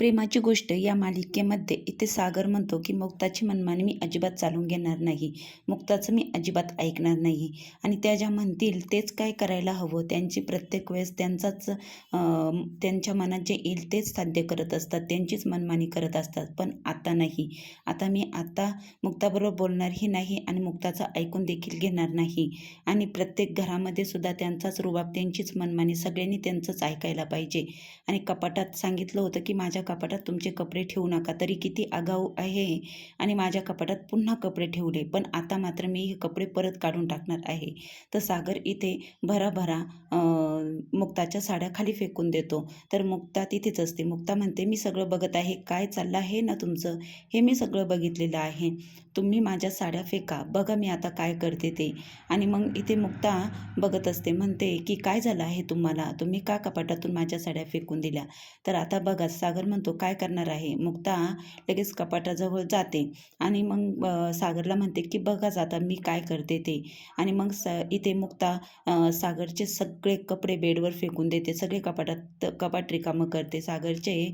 प्रेमाची गोष्ट या मालिकेमध्ये इथे सागर म्हणतो की मुक्ताची मनमानी मी अजिबात चालून घेणार नाही. मुक्ताचं मी अजिबात ऐकणार नाही आणि त्या ज्या म्हणतील तेच काय करायला हवं. त्यांची प्रत्येक वेळेस त्यांच्या मनात जे येईल तेच साध्य करत असतात. त्यांचीच मनमानी करत असतात. पण आता नाही. आता मुक्ताबरोबर बोलणारही नाही आणि मुक्ताचं ऐकून देखील घेणार नाही. आणि प्रत्येक घरामध्ये सुद्धा त्यांचाच रुबाब, त्यांचीच मनमानी, सगळ्यांनी त्यांचंच ऐकायला पाहिजे. आणि कपाटात सांगितलं होतं की माझ्या कपाटात तुमचे कपडे ठेवू नका. तरी किती आगाऊ आहे आणि माझ्या कपाटात पुन्हा कपडे ठेवले. पण आता मात्र मी हे कपडे परत काढून टाकणार आहे. तर सागर इथे भराभरा मुक्ताच्या साड्या खाली फेकून देतो. तर मुक्ता तिथेच असते. मुक्ता म्हणते, मी सगळं बघत आहे. काय चाललं आहे ना तुमचं, हे मी सगळं बघितलेलं आहे. तुम्ही माझ्या साड्या फेका, बघा मी आता काय करते ते. आणि मग इथे मुक्ता बघत असते. म्हणते की काय झालं आहे तुम्हाला, तुम्ही का कपाटातून माझ्या साड्या फेकून दिल्या. तर आता बघा सागर म्हणतो काय करणार आहे. मुक्ता लगेच कपाटाजवळ जाते आणि मग सागरला म्हणते की बघाच आता मी काय करते ते. आणि मग इथे मुक्ता सागरचे सगळे कपडे बेडवर फेकून देते. सगळे कपाट रिकामं करते. सागरचे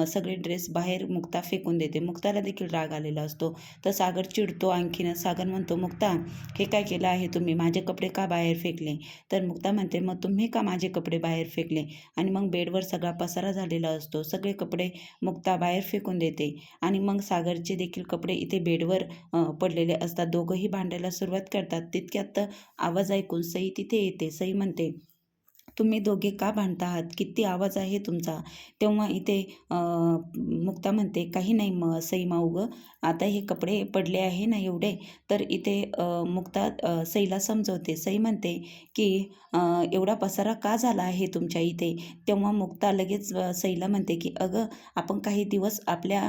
सगळे ड्रेस बाहेर मुक्ता फेकून देते. मुक्ताला देखील राग आलेला असतो. तर सागर चिडतो आणखीनच. सागर म्हणतो, मुक्ता हे काय केलं आहे तुम्ही, माझे कपडे का बाहेर फेकले. तर मुक्ता म्हणते, मग तुम्ही का माझे कपडे बाहेर फेकले. आणि मग बेडवर सगळा पसारा झालेला असतो. सगळे कपडे मुक्ता बाहेर फेकून देते आणि मग सागरचे देखील कपडे इथे बेडवर पडलेले असतात. दोघंही भांडायला सुरुवात करतात. तितक्यात आवाज ऐकून सई तिथे येते. सई म्हणते, तुम्ही दोघे का भांडता आहात, किती आवाज आहे तुमचा. तेव्हा इथे मुक्ता म्हणते, काही नाही सई माऊ गं, आता हे कपडे पडले आहे ना एवढे. तर इथे मुक्ता सईला समजवते. सई म्हणते की एवढा पसारा का झाला आहे तुमच्या इथे. तेव्हा मुक्ता लगेच सईला म्हणते की अगं आपण काही दिवस आपल्या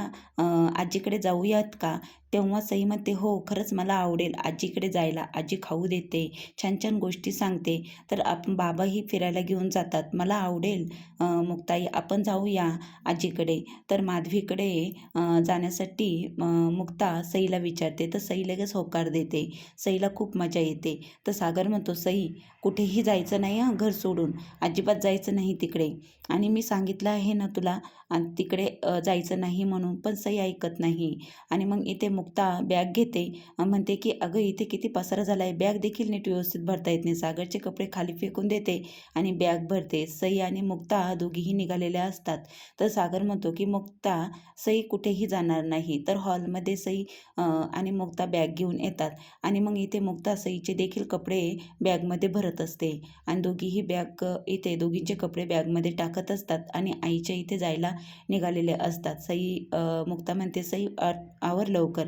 आजीकडे जाऊयात का. तेव्हा सई म्हणते, हो खरंच मला आवडेल आजीकडे जायला. आजी खाऊ देते, छान छान गोष्टी सांगते. तर आपण बाबाही फिरायला घेऊन जातात, मला आवडेल मुक्ताई आपण जाऊया आजीकडे. तर माधवीकडे जाण्यासाठी मुक्ता सईला विचारते. तर सई लगेच होकार देते. सईला खूप मजा येते. तर सागर म्हणतो, सई कुठेही जायचं नाही हां, घर सोडून अजिबात जायचं नाही तिकडे. आणि मी सांगितलं आहे ना तुला तिकडे जायचं नाही म्हणून, पण सई ऐकत नाही. आणि मग इथे मुक्ता बॅग घेते. म्हणते की अगं इथे किती पसारा झाला आहे, बॅग देखील नीट व्यवस्थित भरता येत नाही. सागरचे कपडे खाली फेकून देते आणि बॅग भरते. सई आणि मुक्ता दोघीही निघालेल्या असतात. तर सागर म्हणतो की मुक्ता सई कुठेही जाणार नाही. तर हॉलमध्ये सई आणि मुक्ता बॅग घेऊन येतात आणि मग इथे मुक्ता सईचे देखील कपडे बॅगमध्ये भरत असते आणि दोघीही बॅग इथे दोघींचे कपडे बॅगमध्ये टाकत असतात आणि आईच्या इथे जायला निघालेले असतात. सई मुक्ता म्हणते, सई आवर लवकर.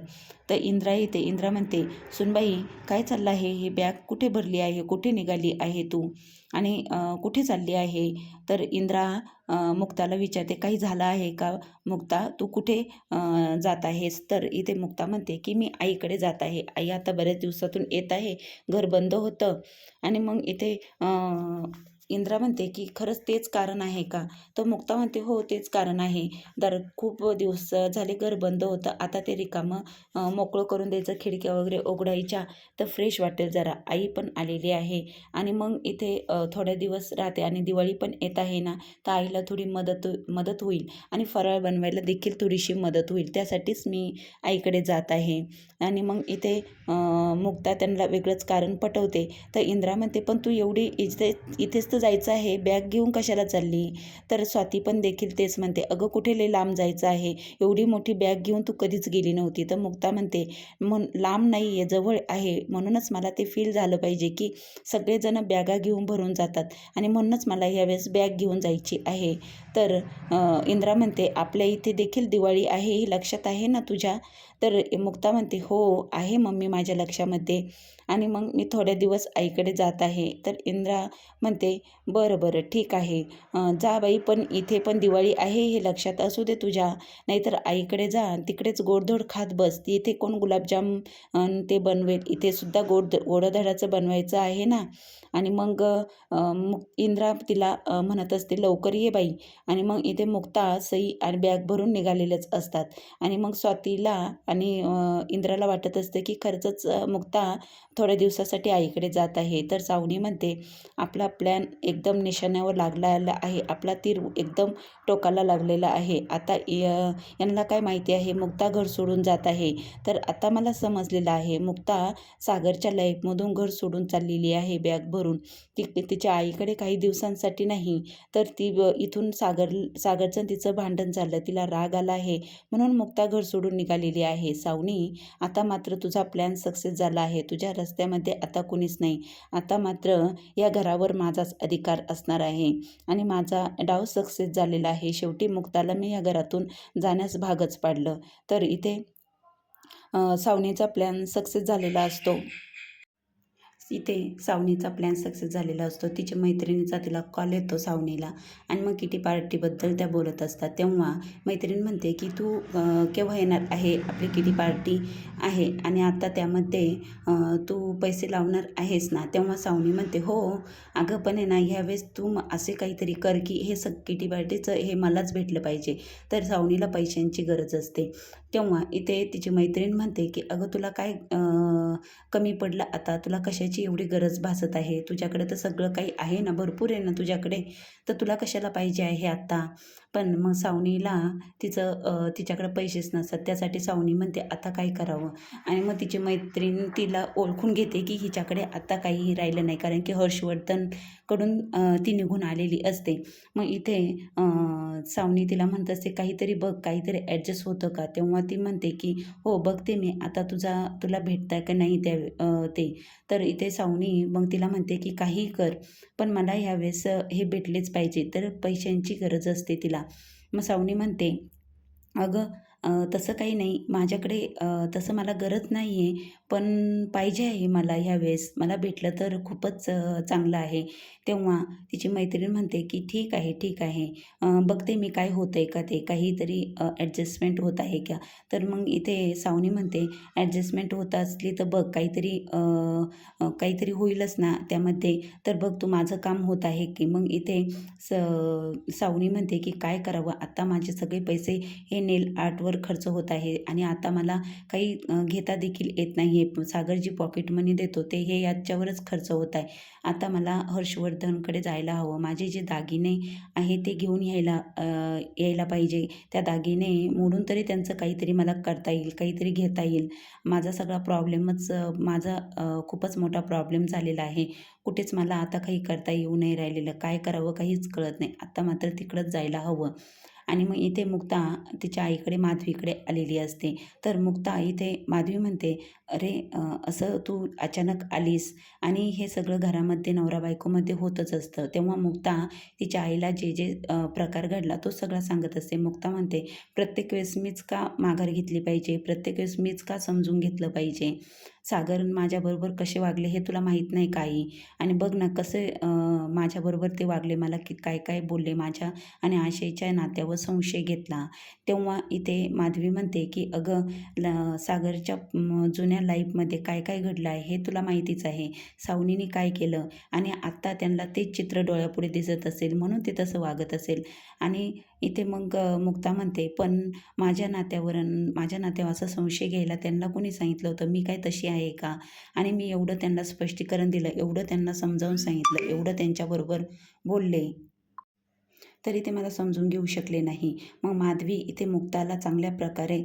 तर इंद्रा येते. इंद्रा म्हणते, सुनबाई काय चाललं आहे, ही बॅग कुठे भरली आहे, कुठे निघाली आहे तू आणि कुठे चालली आहे. तर इंद्रा मुक्ताला विचारते, काही झालं आहे का मुक्ता, तू कुठे जात आहेस. तर इथे मुक्ता म्हणते की मी आईकडे जात आहे. आई आता बऱ्याच दिवसातून येत आहे, घर बंद होतं. आणि मग इथे इंद्रा म्हणते की खरंच तेच कारण आहे का. तर मुक्ता म्हणते, हो तेच कारण आहे. खूप दिवस झाले घर बंद होतं, आता ते रिकामं मोकळं करून द्यायचं, खिडक्या वगैरे उघडायच्या तर फ्रेश वाटेल जरा. आई पण आलेली आहे आणि मग इथे थोड्या दिवस राहते आणि दिवाळी पण येत आहे ना, तर आईला थोडी मदत होईल आणि फराळ बनवायला देखील थोडीशी मदत होईल, त्यासाठीच मी आईकडे जात आहे. आणि मग इथे मुक्ता त्यांना वेगळंच कारण पटवते. तर इंद्रा म्हणते, पण तू एवढी इथेच तर जायचं आहे, बॅग घेऊन कशाला चालली. तर स्वाती पण देखील तेच म्हणते, अगं कुठे लई लांब जायचं आहे, एवढी मोठी बॅग घेऊन तू कधीच गेली नव्हती. तर मुक्ता म्हणते, लांब नाही आहे, जवळ आहे, म्हणूनच मला ते फील झालं पाहिजे की सगळेजण बॅगा घेऊन भरून जातात आणि म्हणूनच मला यावेळेस बॅग घेऊन जायची आहे. तर इंद्रा म्हणते, आपल्या इथे देखील दिवाळी आहे हे लक्षात आहे ना तुझ्या. तर मुक्ता म्हणते, हो आहे मम्मी माझ्या लक्षामध्ये आणि मग मी थोड्या दिवस आईकडे जात आहे. तर इंद्रा म्हणते, बरं बरं ठीक आहे, जा बाई, पण इथे पण दिवाळी आहे हे लक्षात असू दे तुझ्या, नाहीतर आईकडे जा तिकडेच गोडधोड खात बस. इथे कोण गुलाबजाम ते बनवेल, इथे सुद्धा गोडधोडाचं बनवायचं आहे ना. आणि मग इंद्रा तिला म्हणत असते, लवकर ये बाई. आणि मग इथे मुक्ता सई आणि बॅग भरून निघालेलेच असतात. आणि मग स्वातीला आणि इंद्राला वाटत असते की खरंच मुक्ता थोड्या दिवसासाठी आईकडे जात आहे. तर सावनी म्हणते, आपला प्लॅन एकदम निशाण्यावर लागलेला आहे. आपला तीर एकदम टोकाला लागलेला आहे. आता यांना काय माहिती आहे, मुक्ता घर सोडून जात आहे. तर आता मला समजलेलं आहे, मुक्ता सागरच्या लाईफमधून घर सोडून चाललेली आहे बॅग भरून. ती तिच्या आईकडे काही दिवसांसाठी नाही, तर ती इथून सागरचं तिचं भांडण झालं, तिला राग आला आहे, म्हणून मुक्ता घर सोडून निघालेली आहे. सावनी, आता मात्र तुझा प्लॅन सक्सेस झाला आहे. तुझ्या रस्त्यामध्ये आता कुणीच नाही. आता मात्र या घरावर माझाच अधिकार असणार आहे आणि माझा डाव सक्सेस झालेला आहे. शेवटी मुक्ताला मी या घरातून जाण्यास भागच पाडलं. तर इथे सावनीचा प्लॅन सक्सेस झालेला असतो. इथे सावनीचा प्लॅन सक्सेस झालेला असतो. तिच्या मैत्रिणीचा तिला कॉल येतो सावनीला आणि मग किटी पार्टीबद्दल त्या बोलत असतात. तेव्हा मैत्रीण म्हणते की तू केव्हा येणार आहे, आपली किटी पार्टी आहे आणि आता त्यामध्ये तू पैसे लावणार आहेस ना. तेव्हा सावनी म्हणते हो अगं, पण आहे ना ह्यावेळेस तू असे काहीतरी कर की हे किटी पार्टीचं हे मलाच भेटलं पाहिजे. तर सावनीला पैशांची गरज असते. तेव्हा इथे तिची मैत्रीण म्हणते की अगं, तुला काय कमी पडलं, आता तुला कशाची एवढी गरज भासत आहे, तुझ्याकडे तर सगळं काही आहे ना, भरपूर आहे ना तुझ्याकडे, तर तुला कशाला पाहिजे आहे आत्ता. पण मग सावनीला तिच्याकडे पैसेच नसतात. त्यासाठी सावनी म्हणते आता काय करावं. आणि मग तिची मैत्रीण तिला ओळखून घेते की हिच्याकडे आता काहीही राहिलं नाही, कारण की हर्षवर्धनकडून ती निघून आलेली असते. मग इथे सावनी तिला म्हणत असते काहीतरी बघ, काहीतरी ॲडजस्ट होतं का. तेव्हा ती म्हणते की हो बघते मी, आता तुला भेटताय का नाही ते. तर इथे सावनी मग तिला म्हणते की काहीही कर, पण मला ह्यावेळेस हे भेटलेच पाहिजे. तर पैशांची गरज असते तिला. मग सावनी म्हणते अगं, तसं काही नाही माझ्याकडे, तसं मला गरज नाही आहे, पण पाहिजे आहे मला ह्यावेळेस, मला भेटलं तर खूपच चांगलं आहे. तेव्हा तिची मैत्रीण म्हणते की ठीक आहे ठीक आहे, बघते मी काय होतं आहे का, ते काहीतरी ॲडजस्टमेंट होत आहे का. तर मग इथे सावनी म्हणते ॲडजस्टमेंट होत असली तर बघ, काहीतरी होईलच ना त्यामध्ये, तर बघ तू माझं काम होत आहे की. मग इथे सावनी म्हणते की काय करावं, आता माझे सगळे पैसे हे नेल आर्टवर खर्च होत आहे आणि आता मला काही घेता देखील येत नाही आहे. सागर जी पॉकेट मनी देतो ते हे याच्यावरच खर्च होत आहे. आता मला हर्षवर्धनकडे जायला हवं, माझे जे दागिने आहे ते घेऊन यायला पाहिजे. त्या दागिने मोडून तरी त्यांचं काहीतरी मला करता येईल, काहीतरी घेता येईल. माझा सगळा प्रॉब्लेमच खूपच मोठा प्रॉब्लेम झालेला आहे. कुठेच मला आता काही करता येऊ नाही राहिलेलं. काय करावं काहीच कळत नाही. आता मात्र तिकडंच जायला हवं. आणि मग इथे मुक्ता तिच्या आईकडे माधवीकडे आलेली असते. तर मुक्ता इथे माधवी म्हणते अरे, असं तू अचानक आलीस आणि हे सगळं घरामध्ये नवरा बायकोमध्ये होतच असतं. तेव्हा मुक्ता तिच्या आईला जे प्रकार घडला तो सगळा सांगत असते. मुक्ता म्हणते प्रत्येक वेळेस मीच का माघार घेतली पाहिजे, प्रत्येक वेळेस मीच का समजून घेतलं पाहिजे. सागर माझ्याबरोबर कसे वागले हे तुला माहीत नाही काही, आणि बघ ना कसे माझ्याबरोबर ते वागले, मला की काय काय बोलले, माझ्या आणि आशयच्या नात्यावर संशय घेतला. तेव्हा इथे माधवी म्हणते की अगं, सागरच्या जुन्या लाईफमध्ये काय काय घडलं आहे हे तुला माहितीच आहे. सावनीने काय केलं आणि आत्ता त्यांना तेच चित्र डोळ्यापुढे दिसत असेल म्हणून ते तसं वागत असेल. आणि इथे मग मुक्ता म्हणते पण माझ्या नात्यावर असा संशय घ्यायला त्यांना कोणी सांगितलं होतं, मी काय तशी आहे का. आणि मी एवढं त्यांना स्पष्टीकरण दिलं, एवढं त्यांना समजावून सांगितलं, एवढं त्यांच्याबरोबर बोलले, तरी ते मला समजून घेऊ शकले नाही. मग माधवी इथे मुक्ताला चांगल्या प्रकारे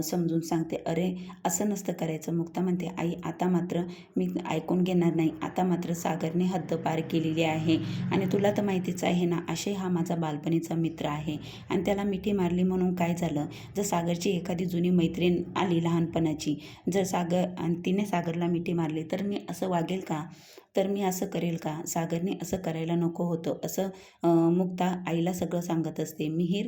समजून सांगते, अरे असं नसतं करायचं. मुक्ता म्हणते आई, आता मात्र मी ऐकून घेणार नाही. आता मात्र सागरने हद्द पार केलेली आहे आणि तुला तर माहितीच आहे ना, आशय हा माझा बालपणीचा मित्र आहे आणि त्याला मिठी मारली म्हणून काय झालं. जर सागरची एखादी जुनी मैत्रीण आली लहानपणाची, आणि तिने सागरला मिठी मारली तर मी असं वागेल का, तर मी असं करेल का. सागरने असं करायला नको होतं, असं मुक्ता आईला सगळं सांगत असते. मिहीर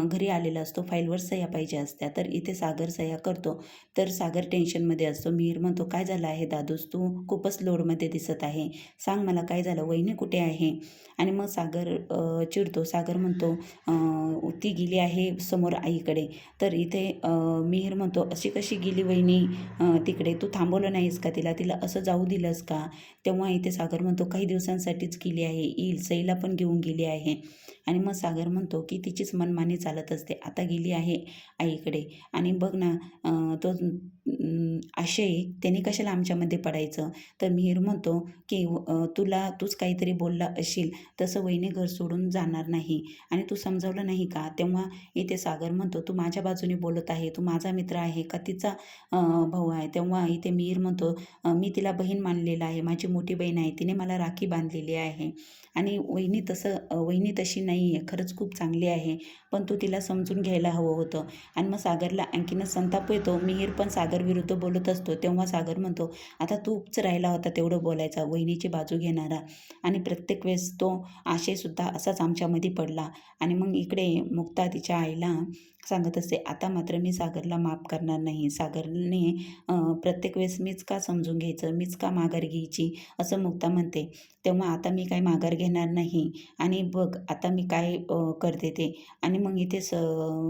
घरी आलेला असतो, फाईलवर सह्या पाहिजे असत्या. तर इथे सागर सह्या करतो, तर सागर टेन्शनमध्ये असतो. मिहीर म्हणतो काय झालं आहे दादूस, तू खूपच लोडमध्ये दिसत आहे, सांग मला काय झालं, वहिनी कुठे आहे. आणि मग सागर चिडतो. सागर म्हणतो ती गेली आहे समोर आईकडे. तर इथे मिहीर म्हणतो अशी कशी गेली वहिनी तिकडे, तू थांबवलं नाहीस का तिला असं जाऊ दिलंस का. तेव्हा तेव्हा इथे सागर म्हणतो काही दिवसांसाठीच गेली आहे, येईल, सईला पण घेऊन गेली आहे. आणि मग सागर म्हणतो की तिचीच मनमानी चालत असते, आता गेली आहे आईकडे. आणि बघ ना तो आशय त्याने कशाला आमच्यामध्ये पडायचं. तर मिहीर म्हणतो की तूच काहीतरी बोलला असशील, तसं वहिनी घर सोडून जाणार नाही आणि तू समजावलं नाही का. तेव्हा इथे सागर म्हणतो तू माझ्या बाजूने बोलत आहे, तू माझा मित्र आहे का तिचा भाऊ आहे. तेव्हा इथे मिहीर म्हणतो मी तिला बहीण मानलेलं आहे, माझी मोठी बहीण आहे, तिने मला राखी बांधलेली आहे आणि वहिनी तशी नाही आहे, खरंच खूप चांगली आहे, पण तू तिला समजून घ्यायला हवं होतं. आणि मग सागरला आणखीनच संताप येतो. मिहीर पण सागर विरुद्ध बोलत असतो. तेव्हा सागर म्हणतो आता तूच राहिला होता तेवढं बोलायचा, वहिनीची बाजू घेणारा. आणि प्रत्येक वेळेस तो आशयसुद्धा असाच आमच्यामध्ये पडला. आणि मग इकडे मुक्ता तिच्या आईला सांगत असते आता मात्र मी सागरला माफ करणार नाही. सागरने प्रत्येक वेळेस मीच का समजून घ्यायचं, मीच का माघार घ्यायची, असं मुक्ता म्हणते. तेव्हा आता मी काही माघार घेणार नाही आणि बघ आता मी काय करते ते. आणि मग इथे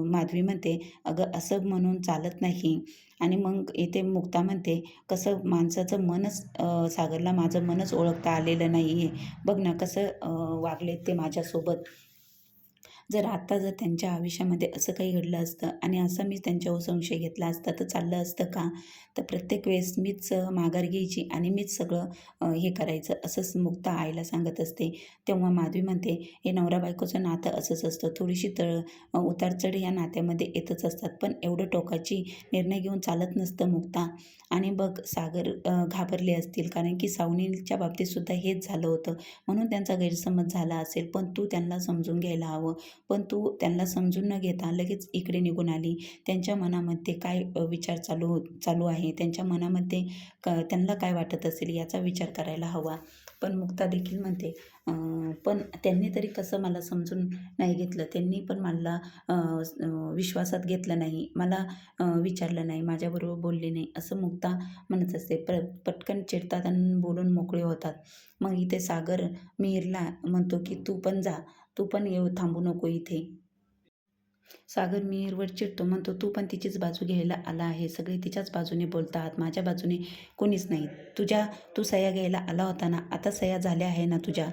माधवी म्हणते अगं असं म्हणून चालत नाही. आणि मग इथे मुक्ता म्हणते कसं माणसाचं मनच सागरला माझं मनच ओळखता आलेलं नाही आहे. बघ ना कसं वागलेत ते माझ्यासोबत. जर त्यांच्या आयुष्यामध्ये असं काही घडलं असतं आणि असं मी त्यांच्यावर संशय घेतला असता तर चाललं असतं का. तर प्रत्येक वेळेस मीच माघार घ्यायची आणि मीच सगळं हे करायचं, असंच मुक्ता आईला सांगत असते. तेव्हा माधवी म्हणते हे नवरा बायकोचं नातं असंच असतं, थोडीशी उतारचढ या नात्यामध्ये येतच असतात, पण एवढं टोकाची निर्णय घेऊन चालत नसतं मुक्ता. आणि बघ सागर घाबरले असतील, कारण की सावनीच्या बाबतीतसुद्धा हेच झालं होतं, म्हणून त्यांचा गैरसमज झाला असेल. पण तू त्यांना समजून घ्यायला हवं, पण तू त्यांना समजून न घेता लगेच इकडे निघून आली. त्यांच्या मनामध्ये काय विचार चालू आहे, त्यांच्या मनामध्ये त्यांना काय वाटत असेल याचा विचार करायला हवा. पण मुक्ता देखील म्हणते पण त्यांनी तरी कसं मला समजून नाही घेतलं, त्यांनी पण मला विश्वासात घेतलं नाही, मला विचारलं नाही, माझ्याबरोबर बोलले नाही, असं मुक्ता म्हणत असते. पटकन चिडतात आणि बोलून मोकळे होतात. मग इथे सागर मिहीरला म्हणतो की तू पण जा, तू पण येऊ थांबू नको इथे. सागर मिहीरवर चिडतो, म्हणतो तू पण तिचीच बाजू घ्यायला आला आहे, सगळे तिच्याच बाजूने बोलतात, माझ्या बाजूने कोणीच नाही. तू सह्या घ्यायला आला होता ना, आता सह्या झाल्या आहे ना तुझ्या.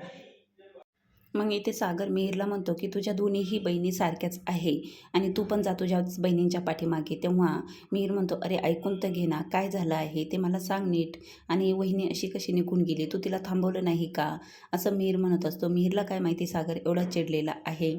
मग इथे सागर मिहीरला म्हणतो की तुझ्या दोन्हीही बहिणी सारख्याच आहे आणि तू पण जा तुझ्याच बहिणींच्या पाठीमागे. तेव्हा मिहीर म्हणतो अरे ऐकून तर घे ना, काय झालं आहे ते मला सांग नीट. आणि वहिनी अशी कशी निघून गेली, तू तिला थांबवलं नाही का, असं मिहीर म्हणत असतो. मिहीरला काय माहिती सागर एवढा चिडलेला आहे.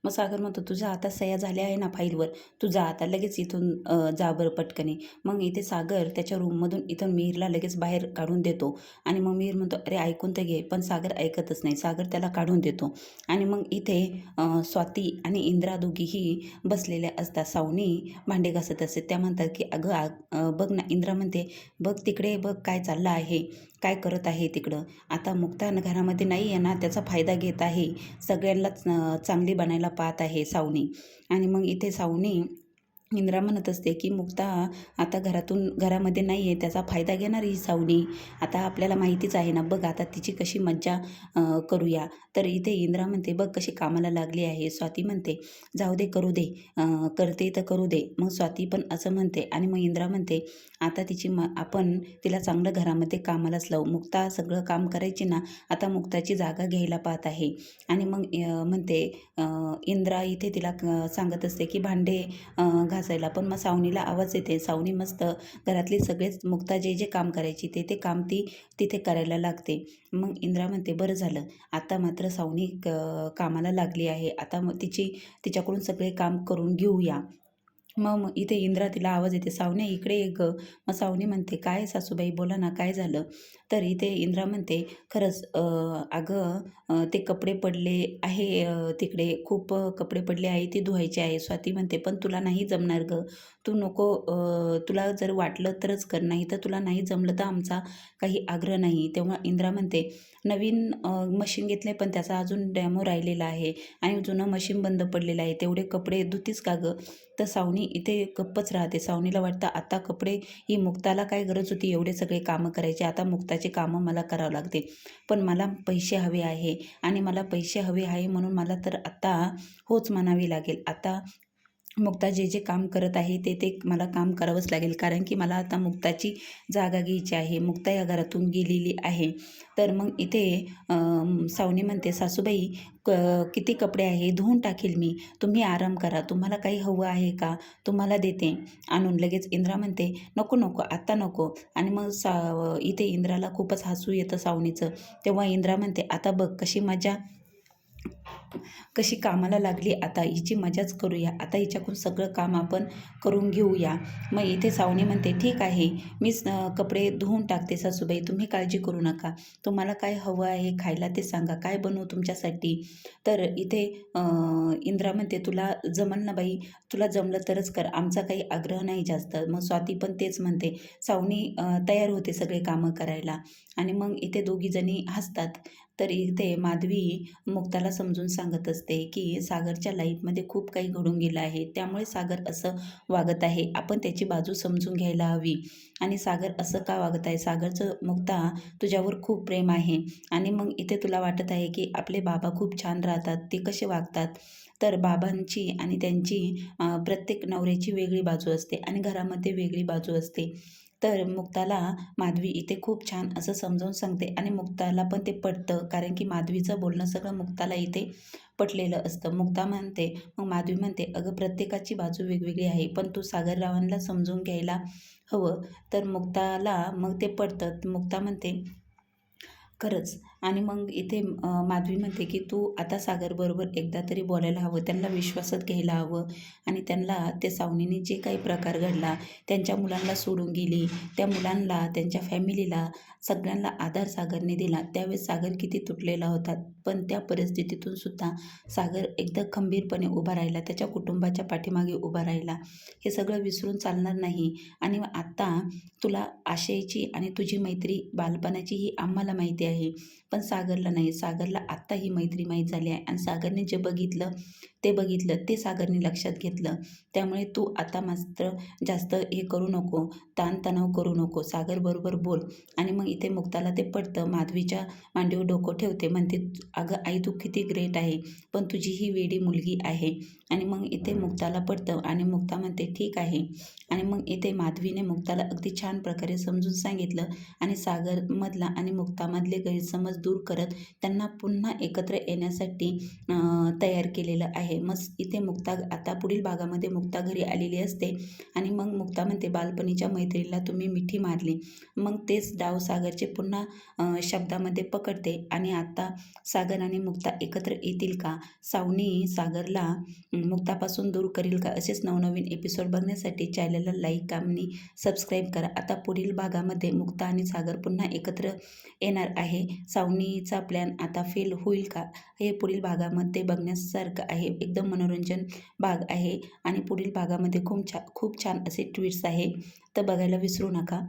मग सागर म्हणतो तुझ्या आता सह्या झाल्या आहे ना फाईलवर, तू जा आता लगेच इथून जा बरं पटकनी. मग इथे सागर त्याच्या रूममधून इथून मिहीरला लगेच बाहेर काढून देतो. आणि मग मिहीर म्हणतो अरे ऐकून तर घे, पण सागर ऐकतच नाही, सागर त्याला काढून देतो. आणि मग इथे स्वाती आणि इंद्रा दोघीही बसलेल्या असतात. सावनी भांडे घासत असते. त्या म्हणतात की अगं बघ ना, इंद्रा म्हणते बघ तिकडे बघ काय चाललं आहे, काय करत आहे तिकडं. आता मुक्ता घरामध्ये नाही आहे ना, त्याचा फायदा घेत आहे, सगळ्यांनाच चांगली बनायला पाहत आहे सावनी. आणि मग इथे सावनी इंद्रा म्हणत असते की मुक्ता आता घरामध्ये नाही आहे, त्याचा फायदा घेणार ही सावनी, आता आपल्याला माहितीच आहे ना, बघ आता तिची कशी मज्जा करूया. तर इथे इंद्रा म्हणते बघ कशी कामाला लागली आहे. स्वाती म्हणते जाऊ दे करू दे, करते तर करू दे. मग स्वाती पण असं म्हणते. आणि मग इंद्रा म्हणते आता आपण तिला चांगलं घरामध्ये कामालाच लावू. मुक्ता सगळं काम करायची ना, आता मुक्ताची जागा घ्यायला पाहत आहे. आणि मग म्हणते इंद्रा इथे तिला सांगत असते की भांडे घासायला. पण मग सावनीला आवाज येते. सावनी मस्त घरातले सगळेच मुक्ता जे काम करायची ते काम ती तिथे करायला लागते. मग इंद्रा म्हणते बरं झालं, आता मात्र सावनी कामाला लागली आहे, आता मग तिच्याकडून सगळे काम करून घेऊया. मग इथे इंद्रा तिला आवाज येते सावनी इकडे ये गं. मग सावनी म्हणते काय सासूबाई बोला ना, काय झालं. तर इथे इंद्रा म्हणते खरंच अगं ते कपडे पडले आहे, तिकडे खूप कपडे पडले आहे, ते धुवायचे आहे. स्वाती म्हणते पण तुला नाही जमणार गं, तू नको, तुला जर वाटलं तरच कर, नाही तर तुला नाही जमलं तर आमचा काही आग्रह नाही. तेव्हा इंद्रा म्हणते नवीन मशीन घेतले पण त्याचा अजून डेमो राहिलेला आहे आणि जुनं मशीन बंद पडलेलं आहे, तेवढे कपडे धुतीस का गं. तर सावनी इथे गप्पच राहते. सावनीला वाटतं आता कपडे ही मुक्ताला काय गरज होती एवढे सगळे कामं करायचे, आता मुक्ताचे कामं मला करावं लागते. पण मला पैसे हवे आहे आणि मला पैसे हवे आहे म्हणून मला तर आता होच म्हणावी लागेल. आता मुक्ता जे जे काम करत आहे ते ते मला काम करावंच लागेल, कारण की मला आता मुक्ताची जागा घ्यायची आहे. मुक्ता या घरातून गेलेली आहे. तर मग इथे सावनी म्हणते, सासूबाई किती कपडे आहे, धुवून टाकेल मी, तुम्ही आराम करा, तुम्हाला काही हवं आहे का, तुम्हाला देते आणून. लगेच इंद्रा म्हणते, नको नको आत्ता नको. आणि मग इथे इंद्राला खूपच हसू येतं सावनीचं. तेव्हा इंद्रा म्हणते, आता बघ कशी कामाला लागली, आता हिची मजाच करूया, आता हिच्याकडून सगळं काम आपण करून घेऊया. मग इथे सावनी म्हणते, ठीक आहे, मीच कपडे धुवून टाकते सासूबाई, तुम्ही काळजी करू नका, तुम्हाला काय हवं आहे खायला ते सांगा, काय बनवू तुमच्यासाठी. तर इथे इंद्रा म्हणते, तुला जमल ना बाई, तुला जमलं तरच कर, आमचा काही आग्रह नाही जास्त. मग स्वाती पण तेच म्हणते. सावनी तयार होते सगळे कामं करायला आणि मग इथे दोघीजणी हसतात. तर इथे माधवी मुक्ताला समजून सांगत असते की सागरच्या लाईफमध्ये खूप काही घडून गेलं आहे, त्यामुळे सागर असं वागत आहे, आपण त्याची बाजू समजून घ्यायला हवी. आणि सागर असं का वागत आहे, सागरचं मुक्ता तुझ्यावर खूप प्रेम आहे. आणि मग इथे तुला वाटत आहे की आपले बाबा खूप छान राहतात, ते कसे वागतात. तर बाबांची आणि त्यांची प्रत्येक नवऱ्याची वेगळी बाजू असते आणि घरामध्ये वेगळी बाजू असते. तर मुक्ताला माधवी इथे खूप छान असं समजावून सांगते आणि मुक्ताला पण ते पटतं, कारण की माधवीचं बोलणं सगळं मुक्ताला इथे पटलेलं असतं. मुक्ता म्हणते, मग माधवी म्हणते, अगं प्रत्येकाची बाजू वेगवेगळी आहे, पण तू सागररावांना समजून घ्यायला हवं. तर मुक्ताला मग ते पटतं. मुक्ता म्हणते, खरंच. आणि मग इथे माधवी म्हणते की तू आता सागरबरोबर एकदा तरी बोलायला हवं, त्यांना विश्वासात घ्यायला हवं. आणि त्यांना त्या सावनीने जे काही प्रकार घडला, त्यांच्या मुलांना सोडून गेली, त्या मुलांना, त्यांच्या फॅमिलीला, सगळ्यांना आधार सागरने दिला. त्यावेळेस सागर किती तुटलेला होता, पण त्या परिस्थितीतून सुद्धा सागर एकदम खंबीरपणे उभा राहिला, त्याच्या कुटुंबाच्या पाठीमागे उभा राहिला. हे सगळं विसरून चालणार नाही. आणि आत्ता तुला आशयची आणि तुझी मैत्री बालपणाची ही आम्हाला माहिती आहे, पण सागरला नाही. सागरला आत्ता ही मैत्री माहीत झाली आहे आणि सागरने जे बघितलं ते सागरने लक्षात घेतलं. त्यामुळे तू आता मात्र जास्त हे करू नको, ताणतणाव करू नको, सागरबरोबर बोल. आणि मग इथे मुक्ताला ते पटतं. माधवीच्या मांडीवर डोकं ठेवते, म्हणते, अगं आई तू किती ग्रेट आहे, पण तुझी ही वेडी मुलगी आहे. आणि मग इथे मुक्ताला पटतं आणि मुक्ता म्हणते, ठीक आहे. आणि मग इथे माधवीने मुक्ताला अगदी छान प्रकारे समजून सांगितलं आणि सागरमधला आणि मुक्तामधले गैरसमज दूर करत त्यांना पुन्हा एकत्र येण्यासाठी तयार केलेलं आहे. मग इथे मुक्ता आता पुढील भागामध्ये मुक्ता घरी आलेली असते आणि मग मुक्ता म्हणते, बालपणीच्या मैत्रिणीला तुम्ही मिठी मारली. मग तेच डाव सागरचे पुन्हा शब्दामध्ये पकडते आणि आता सागर आणि मुक्ता एकत्र येतील का, सावनी सागरला मुक्तापासून दूर करील का, असेच नवनवीन एपिसोड बघण्यासाठी चॅनलला लाईक आणि सबस्क्राईब करा. आता पुढील भागामध्ये मुक्ता आणि सागर पुन्हा एकत्र येणार आहे. सावनीचा प्लॅन आता फेल होईल का, हे पुढील भागामध्ये बघण्यासारखं आहे. एकदम मनोरंजन भाग आहे आणि पुढील भागामध्ये खूप छान असे ट्विस्ट आहे, तर बघायला विसरू नका.